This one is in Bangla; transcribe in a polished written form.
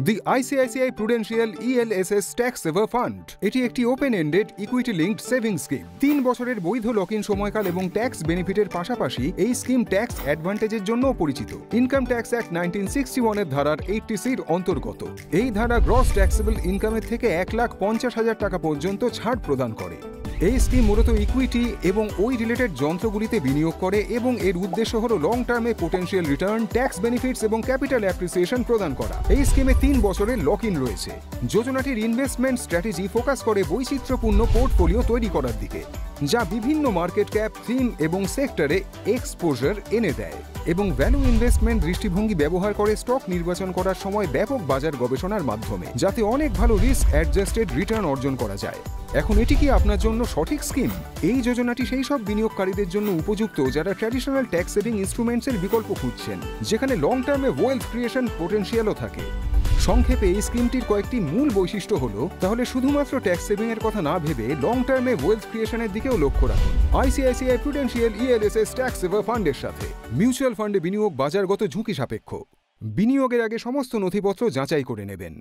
দি আইসিআইসিআই প্রুডেন্সিয়াল ELSS ট্যাক্স সেভার ফান্ড এটি একটি open ended equity linked saving scheme. 3 বছরের বৈধ লক ইন সময়কাল এবং ট্যাক্স বেনিফিটের পাশাপাশি এই স্কিম ট্যাক্স অ্যাডভান্টেজের জন্য পরিচিত। ইনকাম ট্যাক্স অ্যাক্ট 1961 এর ধারার 80C অন্তর্গত। এই ধারা গ্রস ট্যাক্সেবল ইনকামের থেকে 1,50,000 টাকা পর্যন্ত ছাড় প্রদান করে। এই স্কিম মূলত ইকুইটি এবং ওই রিলেটেড যন্ত্রগুলিতে বিনিয়োগ করে এবং এর উদ্দেশ্য হল লং টার্মে পোটেনশিয়াল রিটার্ন, ট্যাক্স বেনিফিটস এবং ক্যাপিটাল অ্যাপ্রিসিয়েশন প্রদান করা। এই স্কিমে 3 বছরের লক ইন রয়েছে। যোজনাটির ইনভেস্টমেন্ট স্ট্র্যাটেজি ফোকাস করে বৈচিত্র্যপূর্ণ পোর্টফোলিও তৈরি করার দিকে, যা বিভিন্ন মার্কেট ক্যাপ, থিম এবং সেক্টরে এক্সপোজার এনে দেয় এবং ভ্যালু ইনভেস্টমেন্ট দৃষ্টিভঙ্গি ব্যবহার করে স্টক নির্বাচন করার সময় ব্যাপক বাজার গবেষণার মাধ্যমে, যাতে অনেক ভালো রিস্ক অ্যাডজাস্টেড রিটার্ন অর্জন করা যায়। এখন এটি কি আপনার জন্য সঠিক স্কিম? এই যোজনাটি সেই সব বিনিয়োগকারীদের জন্য উপযুক্ত যারা ট্র্যাডিশনাল ট্যাক্স সেভিং ইনস্ট্রুমেন্টসের বিকল্প খুঁজছেন, যেখানে লং টার্মে ওয়েলথ ক্রিয়েশন পোটেনশিয়ালও থাকে। সংক্ষেপে এই স্কিমটির কয়েকটি মূল বৈশিষ্ট্য হলো, তাহলে শুধুমাত্র ট্যাক্স সেভিং এর কথা না ভেবে লং টার্মে ওয়েলথ ক্রিয়েশনের দিকেও লক্ষ্য রাখুন আইসিআইসিআই প্রুডেন্সিয়াল ELSS ট্যাক্স সেভার ফান্ডের সাথে। মিউচুয়াল ফান্ডে বিনিয়োগ বাজারগত ঝুঁকি সাপেক্ষ। বিনিয়োগের আগে সমস্ত নথিপত্র যাচাই করে নেবেন।